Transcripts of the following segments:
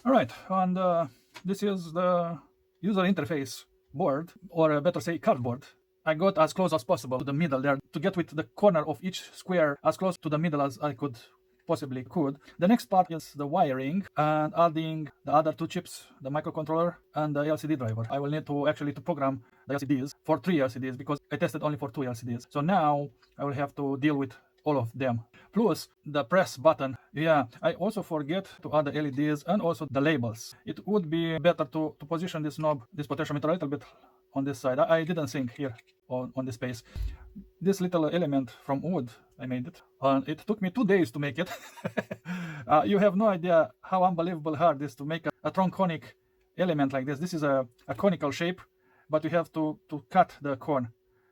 All right, and this is the user interface board, or better say cardboard. I got as close as possible to the middle there to get with the corner of each square as close to the middle as I could possibly could. The next part is the wiring and adding the other two chips, the microcontroller and the LCD driver. I will need to actually to program the LCDs for 3 LCDs because I tested only for 2 LCDs. So now I will have to deal with all of them. Plus the press button. Yeah, I also forget to add the LEDs and also the labels. It would be better to position this knob, this potentiometer a little bit on this side. I didn't think here on this space. This little element from wood, I made it. And it took me 2 days to make it. You have no idea how unbelievable hard it is to make a tronconic element like this. This is a conical shape, but you have to cut the cone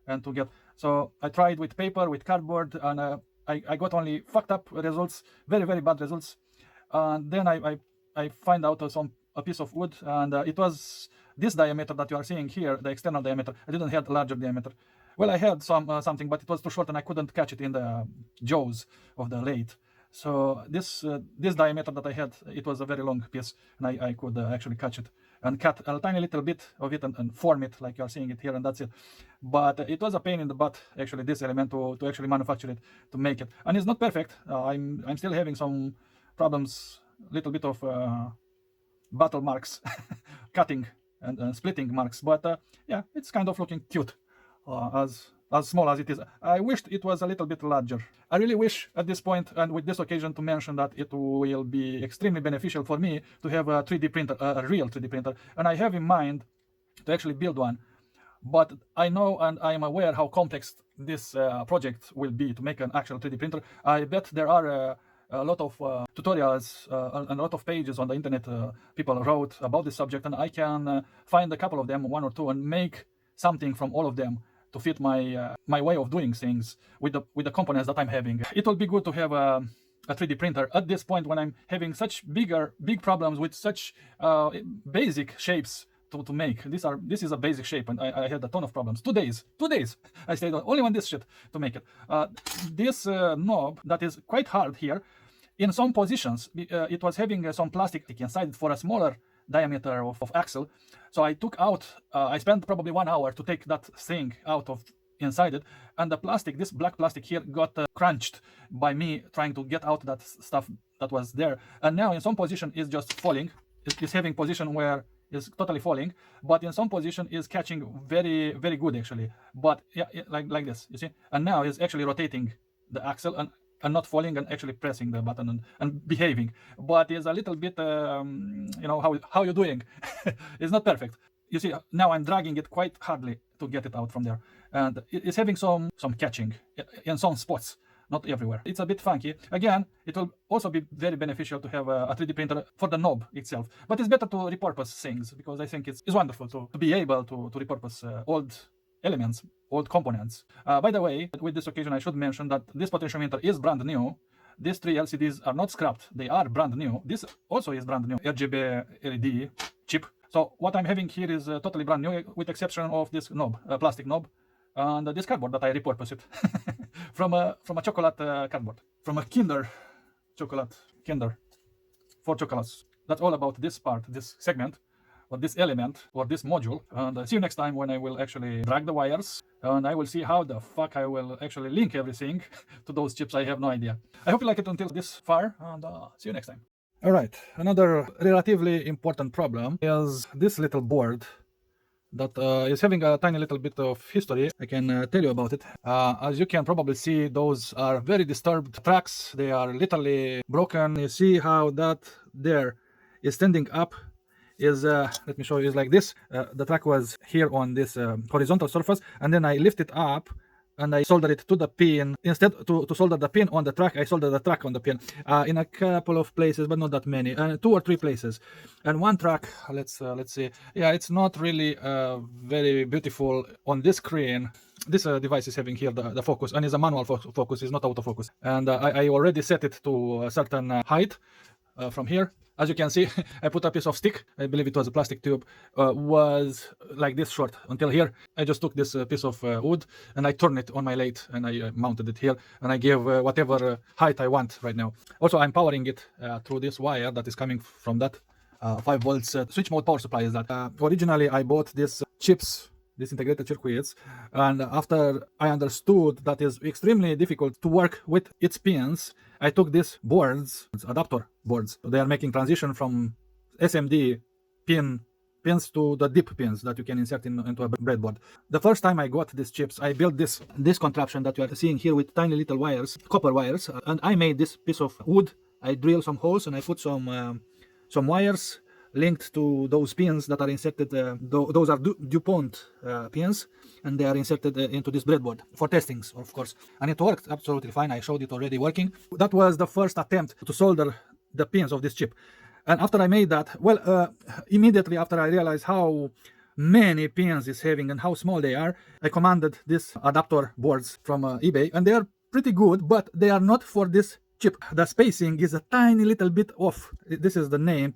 and to get. So I tried with paper, with cardboard, and I got only fucked up results, very, very bad results. And then I find out a piece of wood, and it was this diameter that you are seeing here, the external diameter. I didn't have a larger diameter. Well, I had something, but it was too short and I couldn't catch it in the jaws of the lathe. So this diameter that I had, it was a very long piece, and I could actually catch it and cut a tiny little bit of it and form it like you're seeing it here, and that's it. But it was a pain in the butt, actually, this element to actually manufacture it, to make it. And it's not perfect. I'm still having some problems, little bit of battle marks, cutting and splitting marks, but yeah, it's kind of looking cute. As small as it is. I wished it was a little bit larger. I really wish at this point and with this occasion to mention that it will be extremely beneficial for me to have a 3D printer, a real 3D printer, and I have in mind to actually build one. But I know and I am aware how complex this project will be to make an actual 3D printer. I bet there are a lot of tutorials and a lot of pages on the internet people wrote about this subject, and I can find a couple of them, 1 or 2, and make something from all of them to fit my my way of doing things with the components that I'm having. It will be good to have a 3D printer at this point when I'm having such big problems with such basic shapes to make. This is a basic shape, and I had a ton of problems. 2 days I stayed only on this shit to make it. This knob that is quite hard here, in some positions it was having some plastic inside for a smaller diameter of axle. So I took out, I spent probably 1 hour to take that thing out of inside it, and the plastic, this black plastic here, got crunched by me trying to get out that stuff that was there. And now in some position is just falling. It's having position where is totally falling, but in some position is catching very, very good actually. But yeah, like this, you see. And now is actually rotating the axle and not falling and actually pressing the button and behaving. But it's a little bit, you know, how you're doing. It's not perfect. You see, now I'm dragging it quite hardly to get it out from there. And it's having some catching in some spots, not everywhere. It's a bit funky. Again, it will also be very beneficial to have a 3D printer for the knob itself. But it's better to repurpose things, because I think it's wonderful to be able to repurpose old elements, old components. By the way, with this occasion I should mention that this potentiometer is brand new. These 3 LCDs are not scrapped, they are brand new. This also is brand new RGB LED chip. So what I'm having here is totally brand new, with exception of this knob, plastic knob, and this cardboard that I repurposed it from a chocolate cardboard, from a Kinder chocolate, Kinder for chocolates. That's all about this part, this segment, or this element, or this module. And see you next time when I will actually drag the wires, and I will see how the fuck I will actually link everything to those chips. I have no idea. I hope you like it until this far, and see you next time. All right, another relatively important problem is this little board that is having a tiny little bit of history. I can tell you about it. As you can probably see, those are very disturbed tracks. They are literally broken. You see how that there is standing up is, let me show you, is like this. The track was here on this horizontal surface, and then I lift it up and I solder it to the pin. Instead to solder the pin on the track, I solder the track on the pin in a couple of places, but not that many, 2 or 3 places. And one track, let's see, yeah, it's not really very beautiful on this screen. This device is having here the focus, and is a manual focus, is not autofocus. And I already set it to a certain height from here. As you can see, I put a piece of stick, I believe it was a plastic tube, was like this short until here. I just took this piece of wood and I turned it on my lathe, and I mounted it here, and I gave whatever height I want right now. Also, I'm powering it through this wire that is coming from that 5 volts switch mode power supply is that. Originally I bought this chips, these integrated circuits, and after I understood that is extremely difficult to work with its pins, I took these boards, adapter boards. They are making transition from SMD pins to the deep pins that you can insert into a breadboard. The first time I got these chips, I built this contraption that you are seeing here with tiny little wires, copper wires, and I made this piece of wood. I drilled some holes and I put some wires linked to those pins that are inserted. Those are DuPont pins, and they are inserted into this breadboard for testings, of course. And it worked absolutely fine. I showed it already working. That was the first attempt to solder the pins of this chip. And after I made that, well, immediately after I realized how many pins it's having and how small they are, I commanded these adapter boards from eBay, and they are pretty good, but they are not for this chip. The spacing is a tiny little bit off. This is the name,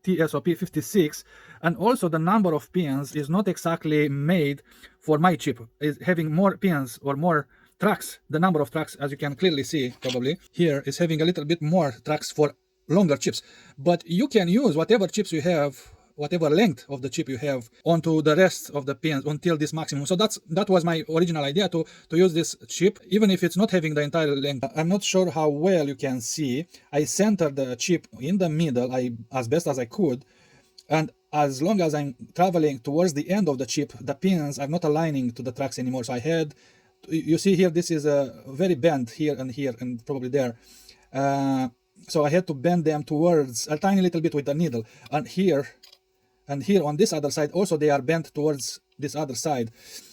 TSOP56, and also the number of pins is not exactly made for my chip. Is having more pins or more tracks. The number of tracks, as you can clearly see probably here, is having a little bit more tracks for longer chips. But you can use whatever chips you have, whatever length of the chip you have, onto the rest of the pins until this maximum. So that was my original idea, to use this chip, even if it's not having the entire length. I'm not sure how well you can see. I centered the chip in the middle, as best as I could, and as long as I'm traveling towards the end of the chip, the pins are not aligning to the tracks anymore. So I had, you see here, this is a very bent here and probably there. So I had to bend them towards a tiny little bit with the needle, and here on this other side also they are bent towards this other side.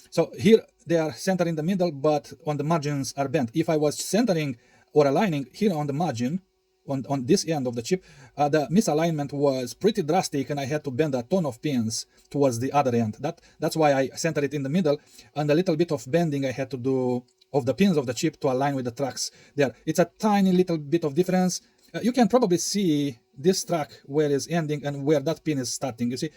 So here they are centered in the middle, but on the margins are bent. If I was centering or aligning here on the margin, on this end of the chip, the misalignment was pretty drastic, and I had to bend a ton of pins towards the other end. That's why I centered it in the middle, and a little bit of bending I had to do of the pins of the chip to align with the tracks there. It's a tiny little bit of difference. You can probably see this track where it's ending and where that pin is starting, you see,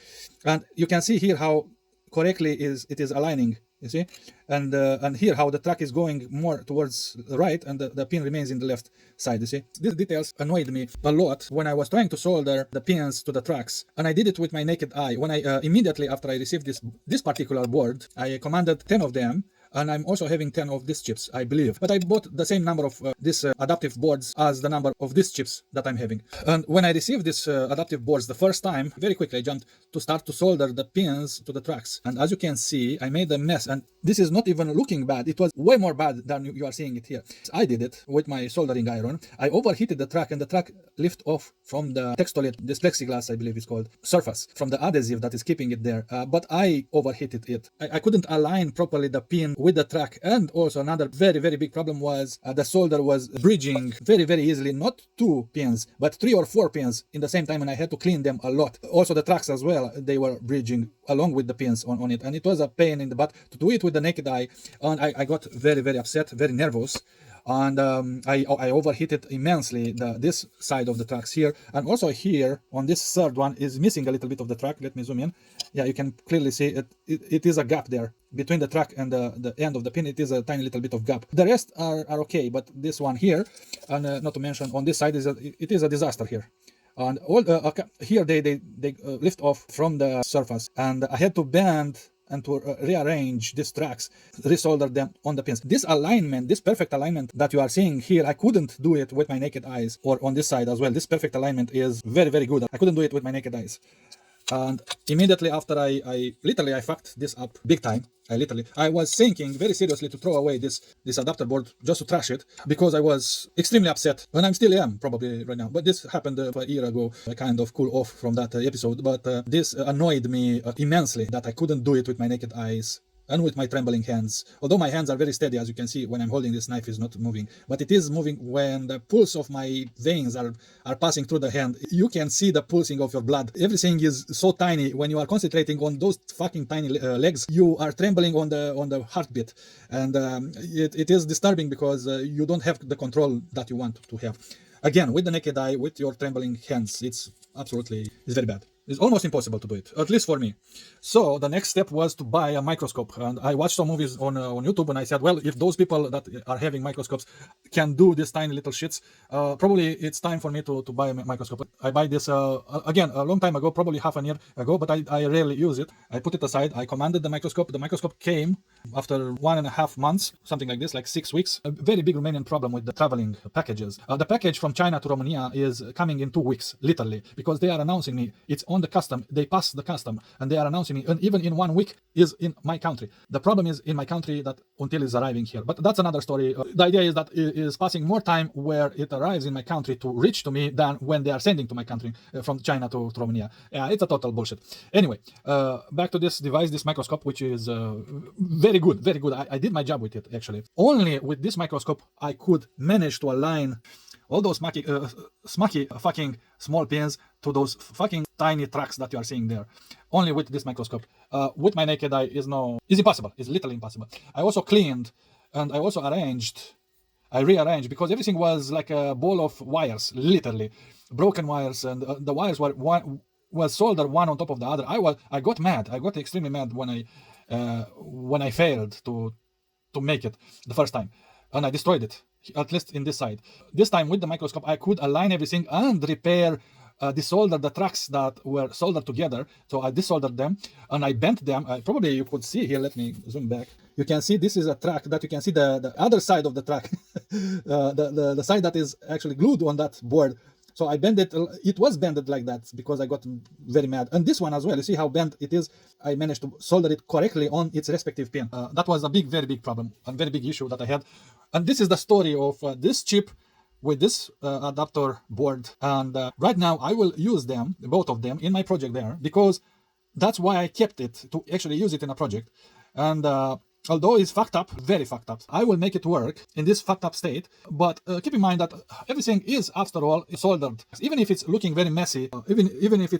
and you can see here how correctly it is aligning, you see, and here how the track is going more towards the right and the pin remains in the left side, you see. These details annoyed me a lot when I was trying to solder the pins to the tracks, and I did it with my naked eye. When I immediately after I received this particular board, I commanded 10 of them. And I'm also having 10 of these chips, I believe. But I bought the same number of these adaptive boards as the number of these chips that I'm having. And when I received these adaptive boards the first time, very quickly I jumped to start to solder the pins to the tracks. And as you can see, I made a mess. And this is not even looking bad. It was way more bad than you are seeing it here. I did it with my soldering iron. I overheated the track, and the track lifted off from the textolite, this plexiglass, I believe it's called, surface, from the adhesive that is keeping it there. But I overheated it. I couldn't align properly the pin with the track, and also another very big problem was the solder was bridging very easily, not 2 pins but 3 or 4 pins in the same time, and I had to clean them a lot. Also the tracks as well, they were bridging along with the pins on it, and it was a pain in the butt to do it with the naked eye, and I got very upset, very nervous. And I overheated immensely this side of the tracks here, and also here on this third one is missing a little bit of the track. Let me zoom in. Yeah, you can clearly see it is a gap there between the track and the end of the pin. It is a tiny little bit of gap. The rest are okay, but this one here, and not to mention on this side, it is a disaster here. And all here they lift off from the surface, and I had to bend and to rearrange these tracks, resolder them on the pins. This alignment, this perfect alignment that you are seeing here, I couldn't do it with my naked eyes, or on this side as well. This perfect alignment is very good. I couldn't do it with my naked eyes. And immediately after I fucked this up big time. I was thinking very seriously to throw away this adapter board, just to trash it, because I was extremely upset, and I still am probably right now. But this happened a year ago. I kind of cool off from that episode, but this annoyed me immensely that I couldn't do it with my naked eyes and with my trembling hands. Although my hands are very steady, as you can see, when I'm holding this knife is not moving, but it is moving when the pulse of my veins are passing through the hand. You can see the pulsing of your blood. Everything is so tiny. When you are concentrating on those fucking tiny legs, you are trembling on the heartbeat, and it is disturbing because you don't have the control that you want to have. Again, with the naked eye, with your trembling hands, it's very bad. It's almost impossible to do it, at least for me. So the next step was to buy a microscope, and I watched some movies on YouTube, and I said, well, if those people that are having microscopes can do these tiny little shits, probably it's time for me to buy a microscope. I buy this again a long time ago, probably half a year ago, but I rarely use it. I put it aside. I commanded the microscope. The microscope came after 1.5 months, something like this, like 6 weeks. A very big Romanian problem with the traveling packages. The package from China to Romania is coming in 2 weeks, literally, because they are announcing me it's on the custom. They pass the custom, and they are announcing me, and even in 1 week is in my country. The problem is in my country that until it's arriving here, but that's another story. The idea is that it is passing more time where it arrives in my country to reach to me than when they are sending to my country from China to Romania. Yeah, it's a total bullshit. Anyway, back to this device, this microscope, which is very good, very good. I did my job with it, actually. Only with this microscope I could manage to align all those smacky fucking small pins to those fucking tiny tracks that you are seeing there. Only with this microscope. With my naked eye is impossible. It's literally impossible. I also cleaned, and I also I rearranged, because everything was like a ball of wires, literally broken wires, and the wires was soldered one on top of the other. I got mad. I got extremely mad when I failed to make it the first time, and I destroyed it, at least in this side. This time with the microscope I could align everything and repair, desolder the tracks that were soldered together. So I desoldered them and I bent them. Probably you could see here, let me zoom back. You can see this is a track that you can see the other side of the track, the side that is actually glued on that board. So I bent it. It was bended like that because I got very mad. And this one as well, you see how bent it is. I managed to solder it correctly on its respective pin. That was a very big problem, a very big issue that I had. And this is the story of this chip with this adapter board. And right now I will use them, both of them, in my project there, because that's why I kept it, to actually use it in a project. And although it's fucked up, very fucked up, I will make it work in this fucked up state. But keep in mind that everything is, after all, soldered. Even if it's looking very messy, even if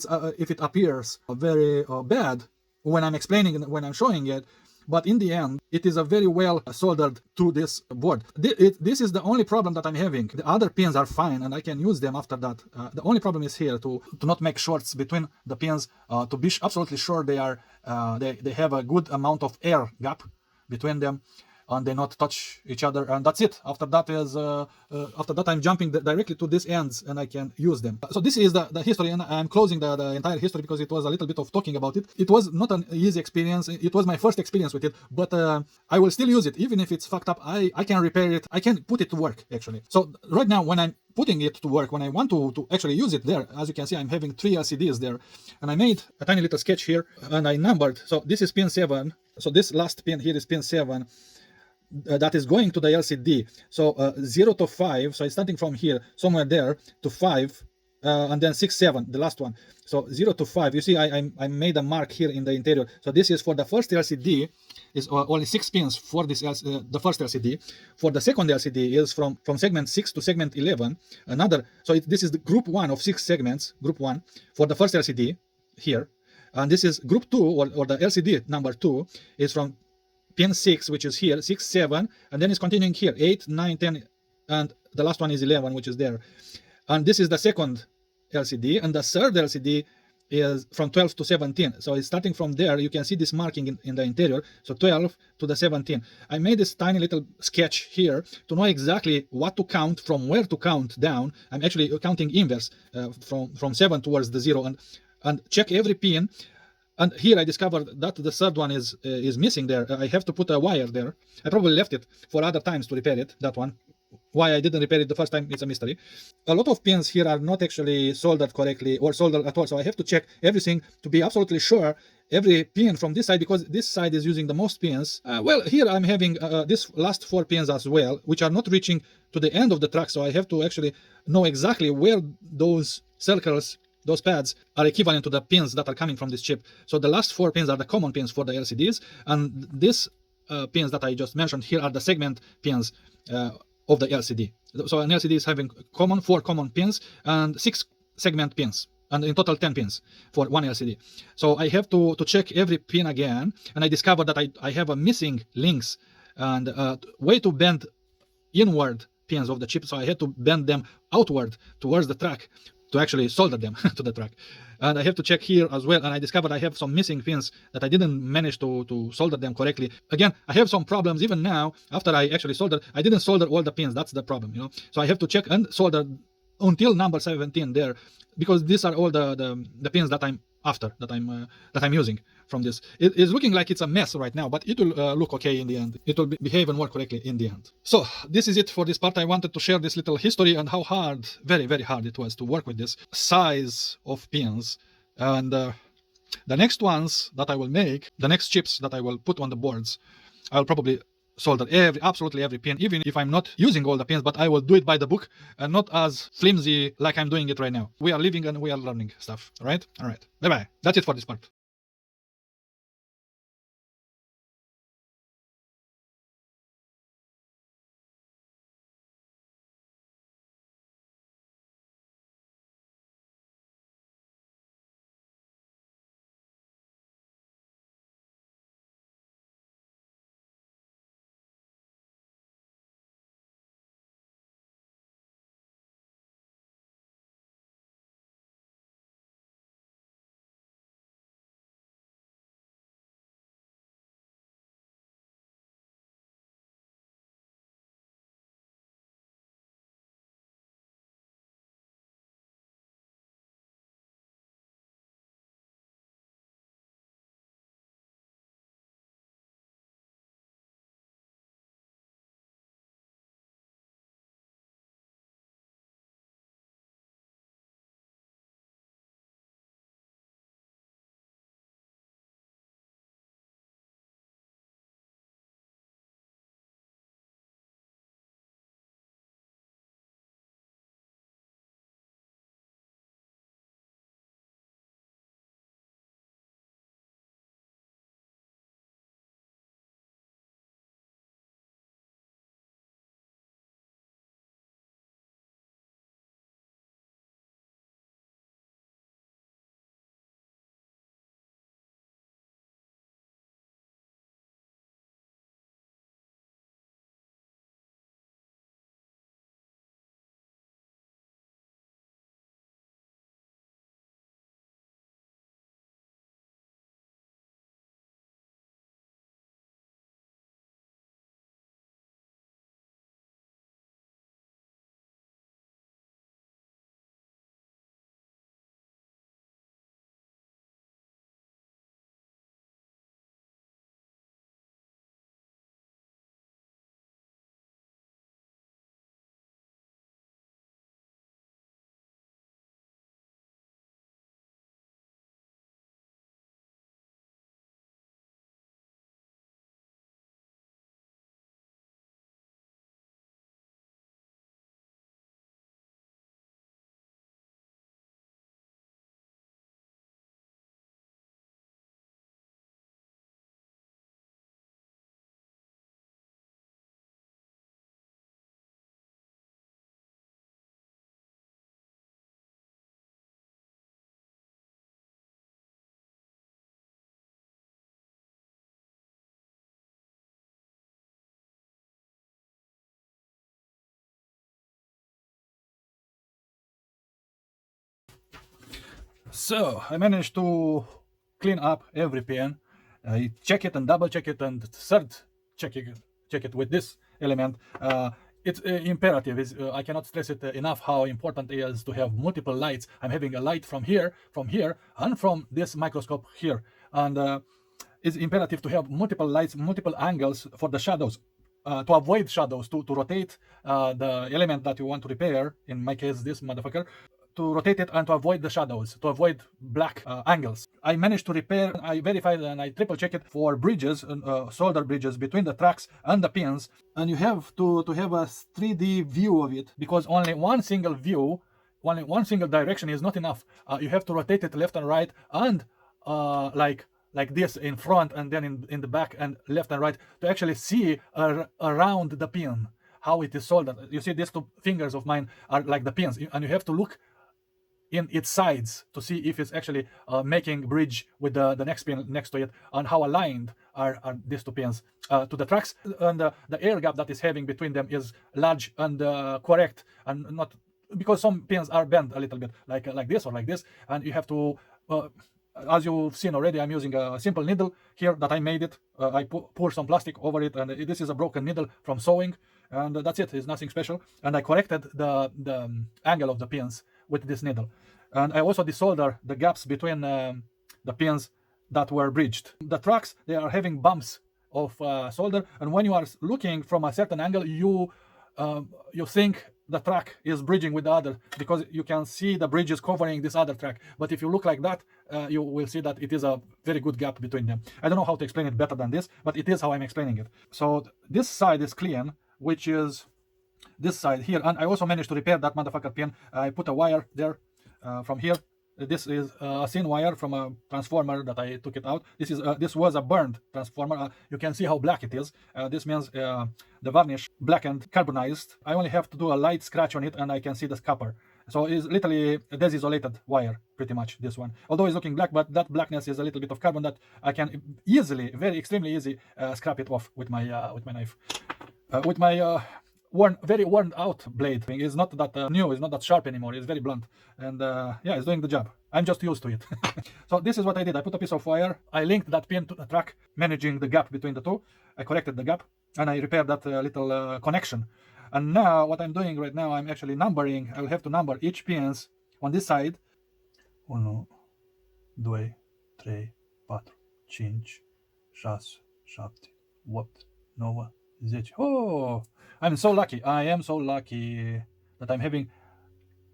it appears very bad when I'm explaining, when I'm showing it, but in the end, it is a very well soldered to this board. This is the only problem that I'm having. The other pins are fine, and I can use them after that. The only problem is here to not make shorts between the pins, to be absolutely sure they are they have a good amount of air gap between them, and they not touch each other, and that's it. After that I'm jumping directly to these ends and I can use them. So this is the history, and I'm closing the entire history because it was a little bit of talking about it. It was not an easy experience. It was my first experience with it, but I will still use it. Even if it's fucked up, I can repair it. I can put it to work, actually. So right now, when I'm putting it to work, when I want to actually use it there, as you can see, I'm having 3 LCDs there, and I made a tiny little sketch here, and I numbered. So this is pin 7. So this last pin here is pin 7. That is going to the LCD. So 0 to 5, so it's starting from here, somewhere there, to 5, and then 6, 7, the last one. So 0 to 5, you see I made a mark here in the interior. So this is for the first LCD, is only 6 pins for this the first LCD. For the second LCD is from segment 6 to segment 11, another. So this is the group 1 of 6 segments, group 1, for the first LCD here. And this is group 2, or the LCD number 2, is from pin 6, which is here, 6, 7, and then it's continuing here, 8, 9, 10, and the last one is 11, which is there. And this is the second LCD, and the third LCD is from 12 to 17. So it's starting from there. You can see this marking in the interior, so 12 to the 17. I made this tiny little sketch here to know exactly what to count, from where to count down. I'm actually counting inverse from 7 towards the 0, and check every pin. And here I discovered that the third one is missing there. I have to put a wire there. I probably left it for other times to repair it, that one. Why I didn't repair it the first time, it's a mystery. A lot of pins here are not actually soldered correctly or soldered at all. So I have to check everything to be absolutely sure every pin from this side, because this side is using the most pins. Well, here I'm having this last 4 pins as well, which are not reaching to the end of the track. So I have to actually know exactly where those circles, those pads, are equivalent to the pins that are coming from this chip. So the last 4 pins are the common pins for the LCDs, and these pins that I just mentioned here are the segment pins of the LCD. So an LCD is having 4 common pins and 6 segment pins, and in total 10 pins for one LCD. So I have to check every pin again, and I discovered that I have a missing links and way to bend inward pins of the chip, so I had to bend them outward towards the track. to actually solder them to the track. And I have to check here as well, and I discovered I have some missing pins that I didn't manage to solder them correctly. Again, I have some problems even now after I actually soldered. I didn't solder all the pins. That's the problem, you know. So I have to check and solder until number 17 there, because these are all the pins that I'm after, that I'm using from this. It is looking like it's a mess right now, but it will look okay in the end. It will behave and work correctly in the end. So this is it for this part. I wanted to share this little history and how hard, very, very hard it was to work with this size of pins. And the next ones that I will make, the next chips that I will put on the boards, I'll probably solder absolutely every pin, even if I'm not using all the pins, but I will do it by the book and not as flimsy like I'm doing it right now. We are living and we are learning stuff, all right? All right, bye-bye. That's it for this part. So I managed to clean up every pin. I check it and double check it and third check it with this element. It's imperative. I cannot stress it enough how important it is to have multiple lights. I'm having a light from here, and from this microscope here. And it's imperative to have multiple lights, multiple angles for the shadows. To avoid shadows, to rotate the element that you want to repair, in my case this motherfucker, to rotate it and to avoid the shadows, to avoid black angles. I managed to repair, I verified and I triple checked it for bridges, solder bridges between the tracks and the pins. And you have to have a 3D view of it, because only one single view, one single direction is not enough. You have to rotate it left and right, and like this in front and then in the back and left and right, to actually see around the pin how it is soldered. You see, these two fingers of mine are like the pins, and you have to look in its sides to see if it's actually making bridge with the next pin next to it, and how aligned are these two pins to the tracks, and the air gap that is having between them is large and correct, and not because some pins are bent a little bit, like this or like this, and you have to as you've seen already, I'm using a simple needle here that I made it. I pour some plastic over it, and this is a broken needle from sewing, and that's it. It's nothing special. And I corrected the angle of the pins with this needle. And I also desolder the gaps between the pins that were bridged. The tracks, they are having bumps of solder, and when you are looking from a certain angle, you think the track is bridging with the other, because you can see the bridges covering this other track. But if you look like that, you will see that it is a very good gap between them. I don't know how to explain it better than this, but it is how I'm explaining it. So this side is clean, which is this side here, and I also managed to repair that motherfucker pin. I put a wire there from here. This is a thin wire from a transformer that I took it out. This was a burned transformer. You can see how black it is. This means the varnish blackened, carbonized. I only have to do a light scratch on it, and I can see the copper. So it's literally a desisolated wire, pretty much, this one. Although it's looking black, but that blackness is a little bit of carbon that I can easily, extremely easy, scrap it off with my knife. With my very worn out blade. It's not that new, it's not that sharp anymore, it's very blunt, and yeah, it's doing the job. I'm just used to it. So this is what I did. I put a piece of wire, I linked that pin to the track, managing the gap between the two. I corrected the gap, and I repaired that little connection. And now what I'm doing right now, I'm actually numbering. I will have to number each pins on this side. 1, 2, 3, 4, 5, 6, 7, 8, 9, 10. Oh, I'm so lucky. I am so lucky that I'm having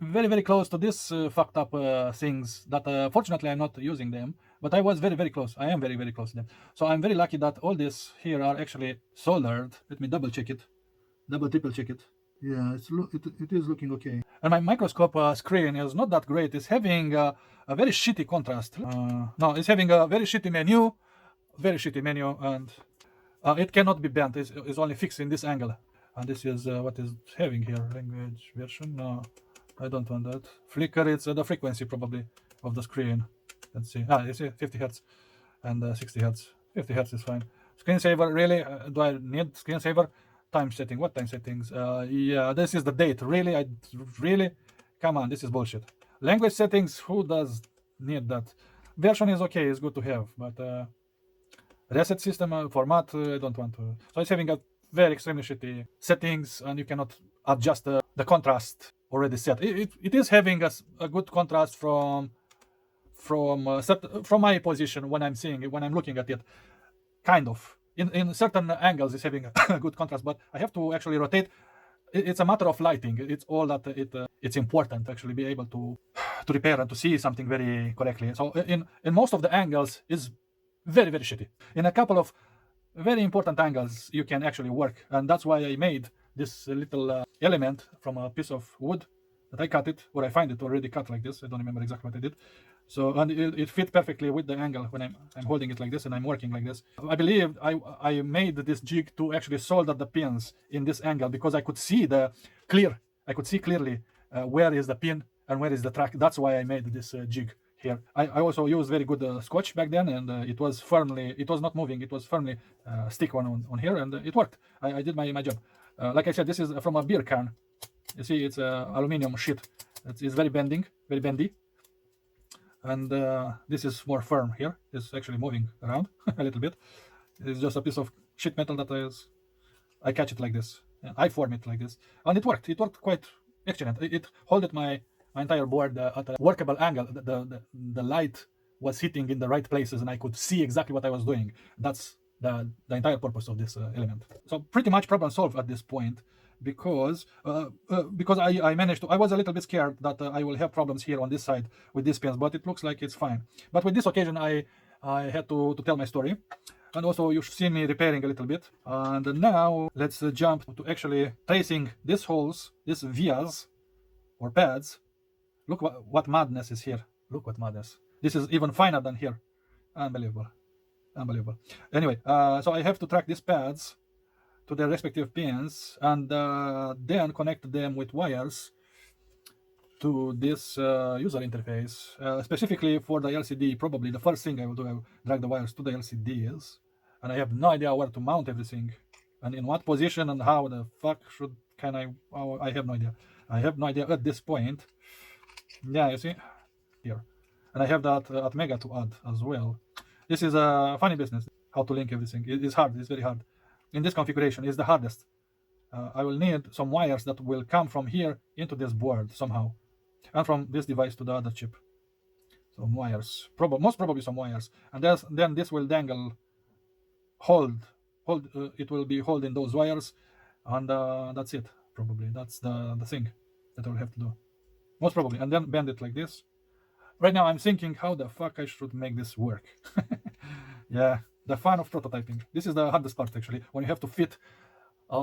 very close to this fucked up things that fortunately I'm not using them, but I was very close. I am very close to them. So I'm very lucky that all this here are actually soldered. Let me double check it, triple check it. Yeah, it is looking okay. And my microscope screen is not that great. It's having a very shitty contrast. No, it's having a very shitty menu, and it cannot be bent. It's only fixed in this angle. And this is what is having here. Language version. No, I don't want that. Flicker. It's the frequency probably of the screen. Let's see. You see 50 hertz and 60 hertz. 50 hertz is fine. Screensaver. Really? Do I need screensaver? Time setting. What time settings? Yeah, this is the date. Really? Really? Come on, this is bullshit. Language settings. Who does need that? Version is okay. It's good to have, but reset system format. I don't want to. So it's having a very extremely shitty settings, and you cannot adjust the contrast already set. It is having a good contrast from my position when I'm seeing it, when I'm looking at it, kind of. In certain angles, it's having a good contrast, but I have to actually rotate. It's a matter of lighting. It's all that it's important to actually be able to repair and to see something very correctly. So in most of the angles is very shitty. In a couple of very important angles, you can actually work, and that's why I made this little element from a piece of wood that I cut it, or I find it already cut like this. I don't remember exactly what I did. So, and it fit perfectly with the angle when I'm holding it like this and I'm working like this. I believe I made this jig to actually solder the pins in this angle, because I could see clearly where is the pin and where is the track. That's why I made this jig here. I also used very good scotch back then, and it was not moving, it was firmly stick on here, and it worked. I did my job. Like I said, this is from a beer can. You see, it's aluminum sheet. It's very bendy, and this is more firm here. It's actually moving around a little bit. It's just a piece of sheet metal that I catch it like this. I form it like this, and it worked. It worked quite excellent. It held my entire board at a workable angle. The light was hitting in the right places, and I could see exactly what I was doing. That's the entire purpose of this element. So pretty much problem solved at this point, because I managed to. I was a little bit scared that I will have problems here on this side with these pins, but it looks like it's fine. But with this occasion, I had to tell my story, and also you've seen me repairing a little bit. And now let's jump to actually tracing these holes, these vias or pads. Look what madness is here. Look what madness. This is even finer than here. Unbelievable. Anyway, so I have to track these pads to their respective pins, and then connect them with wires to this user interface. Specifically for the LCD, probably the first thing I will do, I will drag the wires to the LCDs, and I have no idea where to mount everything, and in what position, and how the fuck I have no idea. I have no idea at this point. Yeah, you see here, and I have that at Mega to add as well. This is a funny business. How to link everything? It is hard. It's very hard. In this configuration, is the hardest. I will need some wires that will come from here into this board somehow, and from this device to the other chip. Some wires, most probably some wires, and then this will dangle, hold. It will be holding those wires, and that's it. Probably that's the thing that I will have to do, most probably, and then bend it like this. Right now I'm thinking how the fuck I should make this work. Yeah, the fun of prototyping. This is the hardest part actually, when you have to fit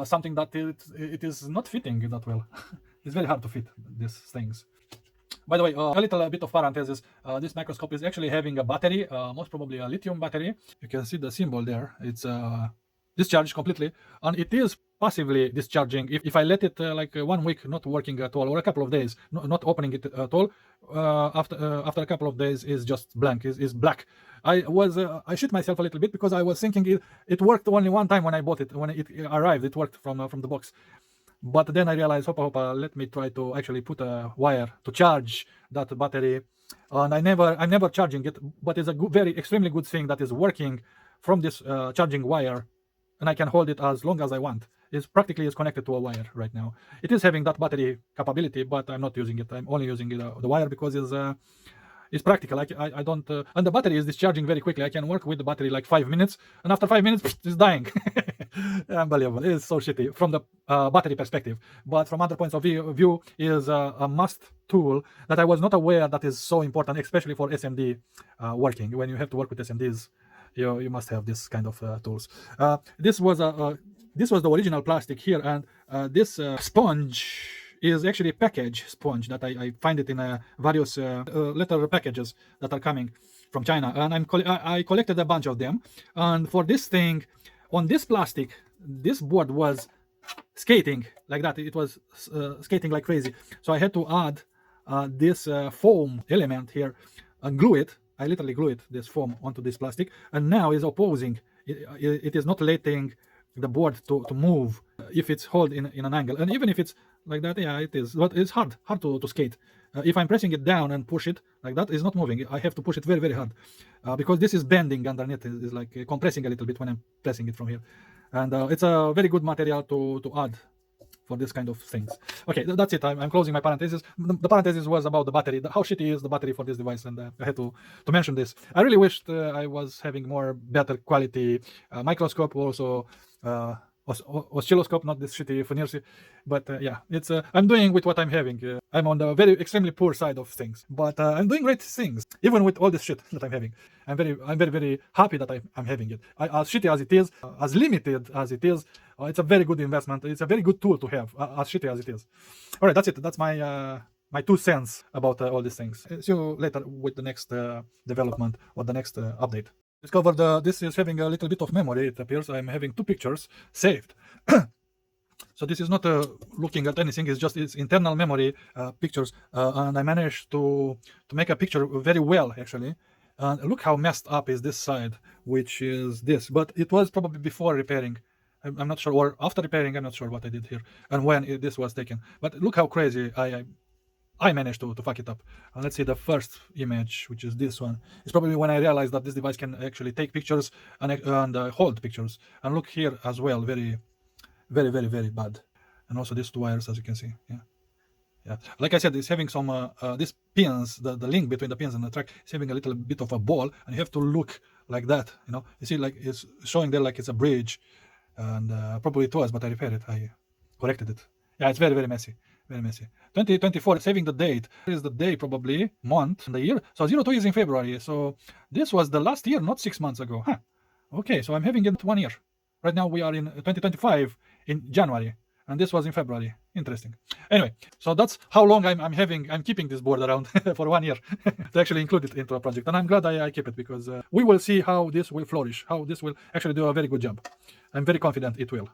something that it is not fitting that well. It's very hard to fit these things. By the way, a little bit of parenthesis. This microscope is actually having a battery, most probably a lithium battery. You can see the symbol there. It's discharged completely, and it is passively discharging. If I let it like 1 week not working at all, or a couple of days not opening it at all, after a couple of days is just blank, is black. I shit myself a little bit because I was thinking it worked only one time when I bought it. When it arrived, it worked from the box. But then I realized, hopa, let me try to actually put a wire to charge that battery. And I'm never charging it, but it's a very extremely good thing that is working from this charging wire, and I can hold it as long as I want. It's practically is connected to a wire right now. It is having that battery capability, but I'm not using it. I'm only using the wire because it's practical. I don't, and the battery is discharging very quickly. I can work with the battery like 5 minutes, and after 5 minutes, it's dying. Unbelievable. It's so shitty from the battery perspective. But from other points of view is a must tool that I was not aware that is so important, especially for SMD working. When you have to work with SMDs, you must have this kind of tools. This was the original plastic here, and this sponge is actually a package sponge that I find it in various little packages that are coming from China, and I collected a bunch of them. And for this thing, on this plastic, this board was skating like that. It was skating like crazy. So I had to add this foam element here and glue it. I literally glue it, this foam, onto this plastic, and now is opposing. It is not letting the board to move if it's held in an angle, and even if it's like that, yeah, it is, but it's hard to skate. If I'm pressing it down and push it like that, it's not moving. I have to push it very hard because this is bending underneath. Is like compressing a little bit when I'm pressing it from here, and it's a very good material to add for this kind of things. Okay, that's it. I'm closing my parenthesis. The parenthesis was about the battery, how shitty is the battery for this device, and I had to mention this. I really wished I was having better quality microscope, also oscilloscope, not this shitty Funirsi. But yeah, it's I'm doing with what I'm having. I'm on the very extremely poor side of things, but I'm doing great things even with all this shit that I'm having. I'm very happy that I'm having it. As shitty as it is, as limited as it is, it's a very good investment. It's a very good tool to have, as shitty as it is. All right, that's it. That's my 2 cents about all these things. See you later with the next development or the next update. Discovered this is having a little bit of memory. It appears I'm having 2 pictures saved. So this is not looking at anything. It's just its internal memory pictures, and I managed to make a picture very well actually. And look how messed up is this side, which is this. But it was probably before repairing. I'm not sure, or after repairing. I'm not sure what I did here and when this was taken. But look how crazy I managed to fuck it up. And let's see the first image, which is this one. It's probably when I realized that this device can actually take pictures and hold pictures. And look here as well, very bad. And also these 2 wires, as you can see. Yeah. Like I said, it's having some these pins, the link between the pins and the track is having a little bit of a ball, and you have to look like that. You see, like it's showing there like it's a bridge, and probably it was, but I repaired it. I corrected it. Yeah, it's very messy. Very messy. 2024, saving the date. Here is the day, probably, month, and the year. So 02 is in February. So this was the last year, not 6 months ago. Huh. Okay, so I'm having it 1 year. Right now we are in 2025 in January, and this was in February. Interesting. Anyway, so that's how long I'm keeping this board around for 1 year to actually include it into a project. And I'm glad I keep it because we will see how this will flourish, how this will actually do a very good job. I'm very confident it will.